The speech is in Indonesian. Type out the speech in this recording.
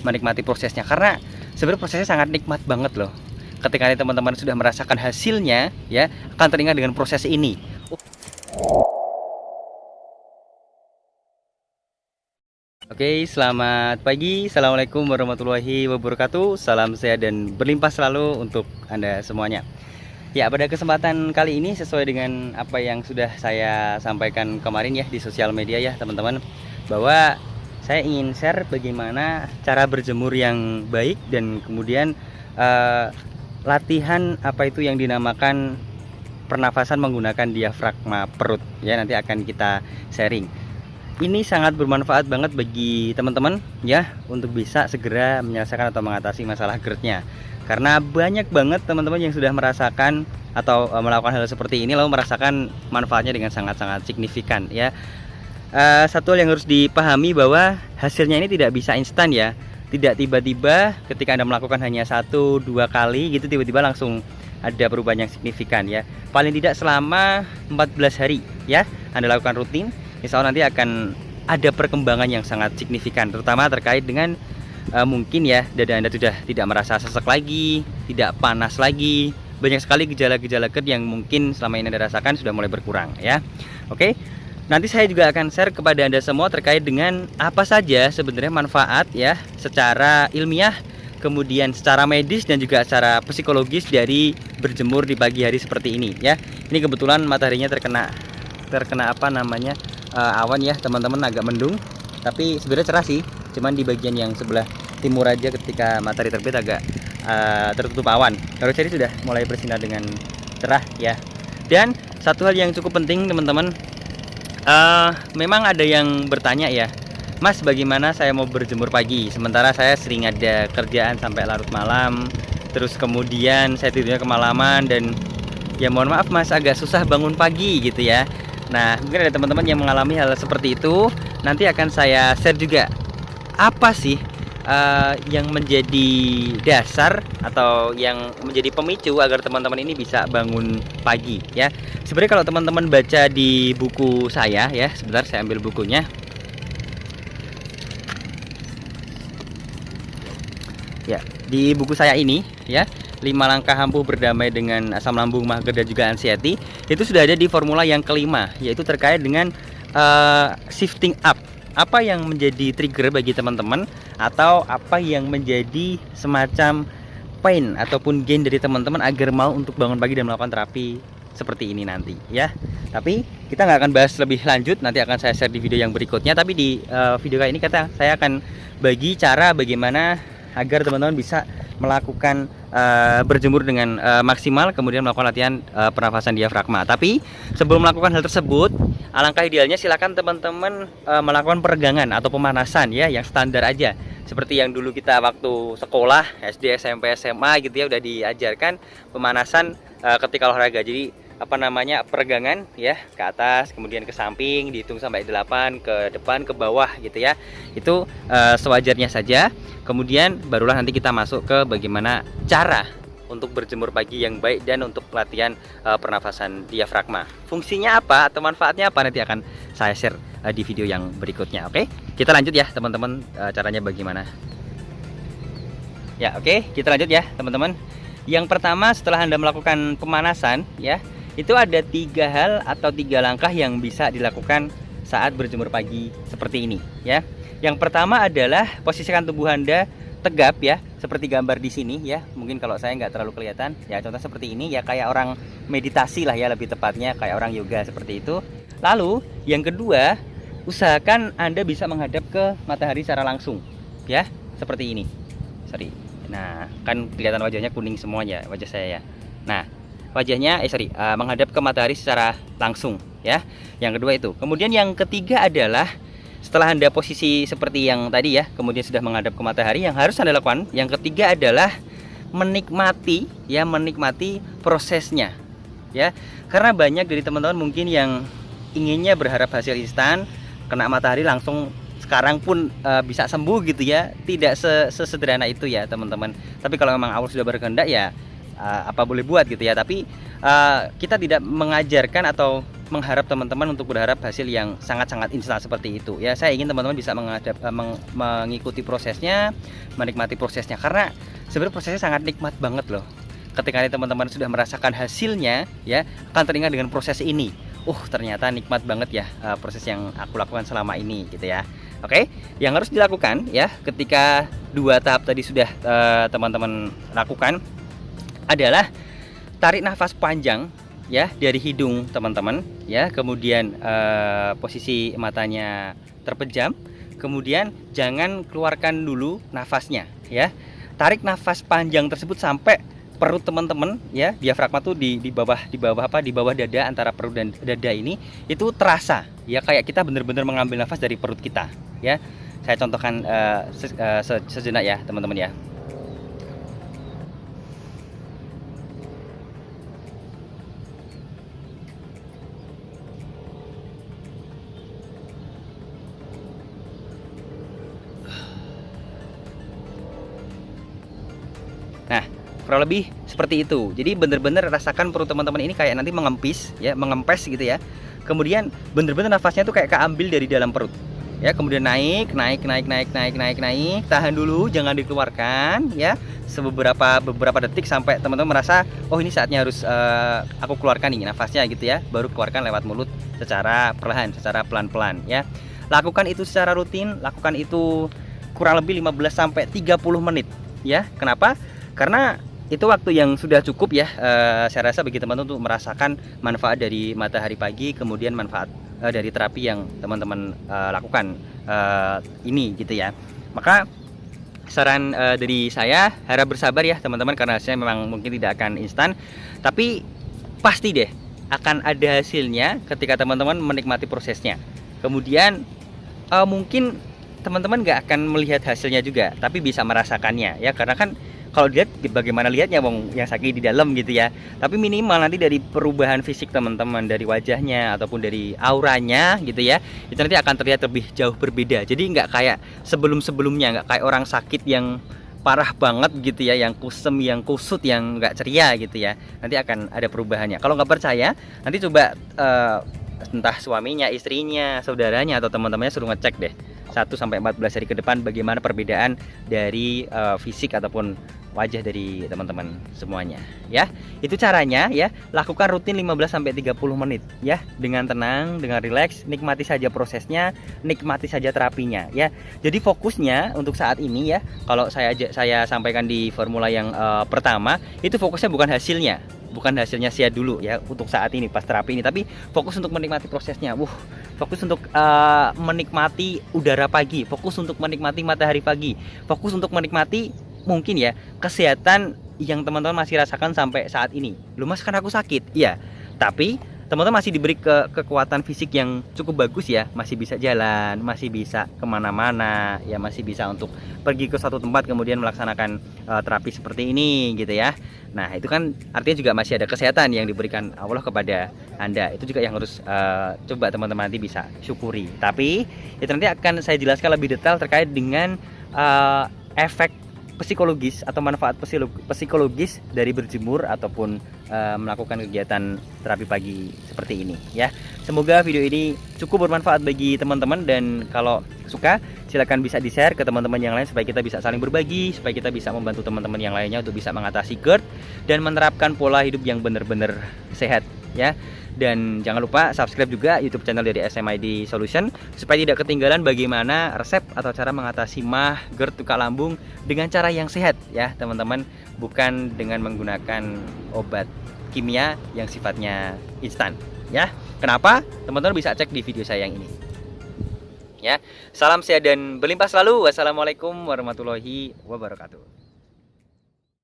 menikmati prosesnya, karena sebenarnya prosesnya sangat nikmat banget loh. Ketika teman-teman sudah merasakan hasilnya, ya akan teringat dengan proses ini. Oke, selamat pagi. Assalamualaikum warahmatullahi wabarakatuh. Salam sehat dan berlimpah selalu untuk Anda semuanya. Ya, pada kesempatan kali ini sesuai dengan apa yang sudah saya sampaikan kemarin ya di sosial media ya teman-teman, bahwa saya ingin share bagaimana cara berjemur yang baik dan kemudian latihan apa itu yang dinamakan pernafasan menggunakan diafragma perut ya, nanti akan kita sharing. Ini sangat bermanfaat banget bagi teman-teman ya, untuk bisa segera menyelesaikan atau mengatasi masalah GERD-nya. Karena banyak banget teman-teman yang sudah merasakan atau melakukan hal seperti ini lalu merasakan manfaatnya dengan sangat-sangat signifikan ya. Satu hal yang harus dipahami bahwa hasilnya ini tidak bisa instan ya. Tidak tiba-tiba ketika Anda melakukan hanya 1-2 kali gitu tiba-tiba langsung ada perubahan yang signifikan ya. Paling tidak selama 14 hari ya Anda lakukan rutin, insya Allah nanti akan ada perkembangan yang sangat signifikan, terutama terkait dengan mungkin ya dada Anda sudah tidak merasa sesek lagi, tidak panas lagi. Banyak sekali gejala-gejala GERD yang mungkin selama ini Anda rasakan sudah mulai berkurang ya. Oke, nanti saya juga akan share kepada Anda semua terkait dengan apa saja sebenarnya manfaat ya secara ilmiah, kemudian secara medis dan juga secara psikologis dari berjemur di pagi hari seperti ini ya. Ini kebetulan mataharinya terkena apa namanya awan ya teman-teman, agak mendung, tapi sebenarnya cerah sih, cuman di bagian yang sebelah timur aja ketika matahari terbit agak tertutup awan. Kalau jadi sudah mulai bersinar dengan cerah ya. Dan satu hal yang cukup penting teman-teman, memang ada yang bertanya ya, Mas bagaimana saya mau berjemur pagi sementara saya sering ada kerjaan sampai larut malam, terus kemudian saya tidurnya kemalaman dan ya mohon maaf Mas agak susah bangun pagi gitu ya. Nah, mungkin ada teman-teman yang mengalami hal seperti itu. Nanti akan saya share juga apa sih yang menjadi dasar atau yang menjadi pemicu agar teman-teman ini bisa bangun pagi ya. Sebenarnya kalau teman-teman baca di buku saya ya, sebentar saya ambil bukunya. Ya, di buku saya ini ya, 5 langkah ampuh berdamai dengan asam lambung, mah GERD dan juga anxiety, itu sudah ada di formula yang kelima, yaitu terkait dengan shifting up. Apa yang menjadi trigger bagi teman-teman atau apa yang menjadi semacam pain ataupun gain dari teman-teman agar mau untuk bangun pagi dan melakukan terapi seperti ini nanti ya. Tapi kita nggak akan bahas lebih lanjut, nanti akan saya share di video yang berikutnya. Tapi di video kali ini saya akan bagi cara bagaimana agar teman-teman bisa melakukan berjemur dengan maksimal, kemudian melakukan latihan pernafasan diafragma. Tapi sebelum melakukan hal tersebut, alangkah idealnya silakan teman-teman melakukan peregangan atau pemanasan ya, yang standar aja, seperti yang dulu kita waktu sekolah SD, SMP, SMA gitu ya, udah diajarkan pemanasan ketika olahraga. Jadi apa namanya, peregangan ya, ke atas kemudian ke samping, dihitung sampai 8, ke depan, ke bawah gitu ya. Itu sewajarnya saja. Kemudian barulah nanti kita masuk ke bagaimana cara untuk berjemur pagi yang baik dan untuk latihan pernafasan diafragma. Fungsinya apa atau manfaatnya apa nanti akan saya share di video yang berikutnya. Oke, kita lanjut ya teman-teman, caranya bagaimana. Ya oke, kita lanjut ya teman-teman. Yang pertama, setelah Anda melakukan pemanasan ya, itu ada 3 hal atau 3 langkah yang bisa dilakukan saat berjemur pagi seperti ini ya. Yang pertama adalah posisikan tubuh Anda tegap ya, seperti gambar di sini ya. Mungkin kalau saya nggak terlalu kelihatan ya, contoh seperti ini ya, kayak orang meditasi lah ya, lebih tepatnya kayak orang yoga seperti itu. Lalu yang kedua, usahakan Anda bisa menghadap ke matahari secara langsung ya, seperti ini. Sorry. Nah, kan kelihatan wajahnya kuning semuanya wajah saya ya. Nah, wajahnya menghadap ke matahari secara langsung ya. Yang kedua itu. Kemudian yang ketiga adalah setelah Anda posisi seperti yang tadi ya, kemudian sudah menghadap ke matahari, yang harus Anda lakukan yang ketiga adalah menikmati ya, menikmati prosesnya ya. Karena banyak dari teman-teman mungkin yang inginnya berharap hasil instan, kena matahari langsung sekarang pun bisa sembuh gitu ya. Tidak sesederhana itu ya teman-teman. Tapi kalau memang Allah sudah berkehendak ya apa boleh buat gitu ya. Tapi kita tidak mengajarkan atau mengharap teman-teman untuk berharap hasil yang sangat-sangat instan seperti itu ya. Saya ingin teman-teman bisa mengikuti prosesnya, menikmati prosesnya, karena sebenarnya prosesnya sangat nikmat banget loh. Ketika teman-teman sudah merasakan hasilnya ya, akan teringat dengan proses ini. Ternyata nikmat banget ya proses yang aku lakukan selama ini gitu ya. Oke, yang harus dilakukan ya ketika 2 tahap tadi sudah teman-teman lakukan adalah tarik nafas panjang ya dari hidung teman-teman ya, kemudian posisi matanya terpejam, kemudian jangan keluarkan dulu nafasnya ya. Tarik nafas panjang tersebut sampai perut teman-teman ya, diafragma tuh di bawah dada, antara perut dan dada ini itu terasa ya, kayak kita benar-benar mengambil nafas dari perut kita ya. Saya contohkan sejenak ya teman-teman ya. Nah, kurang lebih seperti itu. Jadi benar-benar rasakan perut teman-teman ini kayak nanti mengempis ya, mengempes gitu ya. Kemudian benar-benar nafasnya tuh kayak keambil dari dalam perut. Ya, kemudian naik, tahan dulu, jangan dikeluarkan ya. Beberapa detik sampai teman-teman merasa ini saatnya harus aku keluarkan nih nafasnya gitu ya. Baru keluarkan lewat mulut secara perlahan, secara pelan-pelan ya. Lakukan itu secara rutin, lakukan itu kurang lebih 15 sampai 30 menit ya. Kenapa? Karena itu waktu yang sudah cukup ya, saya rasa bagi teman-teman untuk merasakan manfaat dari matahari pagi, kemudian manfaat dari terapi yang teman-teman lakukan ini gitu ya. Maka saran dari saya, harap bersabar ya teman-teman, karena hasilnya memang mungkin tidak akan instan, tapi pasti deh akan ada hasilnya ketika teman-teman menikmati prosesnya. Kemudian mungkin teman-teman nggak akan melihat hasilnya juga, tapi bisa merasakannya ya, karena kan kalau dilihat bagaimana lihatnya yang sakit di dalam gitu ya. Tapi minimal nanti dari perubahan fisik teman-teman, dari wajahnya ataupun dari auranya gitu ya, itu nanti akan terlihat lebih jauh berbeda. Jadi nggak kayak sebelum-sebelumnya, nggak kayak orang sakit yang parah banget gitu ya, yang kusem, yang kusut, yang nggak ceria gitu ya. Nanti akan ada perubahannya. Kalau nggak percaya, nanti coba entah suaminya, istrinya, saudaranya atau teman-temannya suruh ngecek deh 1 sampai 14 hari ke depan bagaimana perbedaan dari fisik ataupun wajah dari teman-teman semuanya ya. Itu caranya ya, lakukan rutin 15 sampai 30 menit ya, dengan tenang, dengan rileks, nikmati saja prosesnya, nikmati saja terapinya ya. Jadi fokusnya untuk saat ini ya, kalau saya sampaikan di formula yang pertama, itu fokusnya bukan hasilnya siap dulu ya untuk saat ini pas terapi ini, tapi fokus untuk menikmati prosesnya. Fokus untuk menikmati udara pagi, fokus untuk menikmati matahari pagi, fokus untuk menikmati mungkin ya kesehatan yang teman-teman masih rasakan sampai saat ini. Lu mas, kan aku sakit ya, tapi teman-teman masih diberi kekuatan fisik yang cukup bagus ya, masih bisa jalan, masih bisa kemana-mana ya, masih bisa untuk pergi ke suatu tempat kemudian melaksanakan terapi seperti ini gitu ya. Nah itu kan artinya juga masih ada kesehatan yang diberikan Allah kepada Anda. Itu juga yang harus coba teman-teman nanti bisa syukuri. Tapi itu nanti akan saya jelaskan lebih detail terkait dengan efek psikologis atau manfaat psikologis dari berjemur ataupun melakukan kegiatan terapi pagi seperti ini ya. Semoga video ini cukup bermanfaat bagi teman-teman, dan kalau suka silakan bisa di-share ke teman-teman yang lain supaya kita bisa saling berbagi, supaya kita bisa membantu teman-teman yang lainnya untuk bisa mengatasi GERD dan menerapkan pola hidup yang benar-benar sehat ya. Dan jangan lupa subscribe juga YouTube channel dari SMID Solution supaya tidak ketinggalan bagaimana resep atau cara mengatasi MAH, GERD, luka lambung dengan cara yang sehat ya teman-teman, bukan dengan menggunakan obat kimia yang sifatnya instan ya. Kenapa? Teman-teman bisa cek di video saya yang ini ya. Salam sehat dan berlimpah selalu. Wassalamualaikum warahmatullahi wabarakatuh.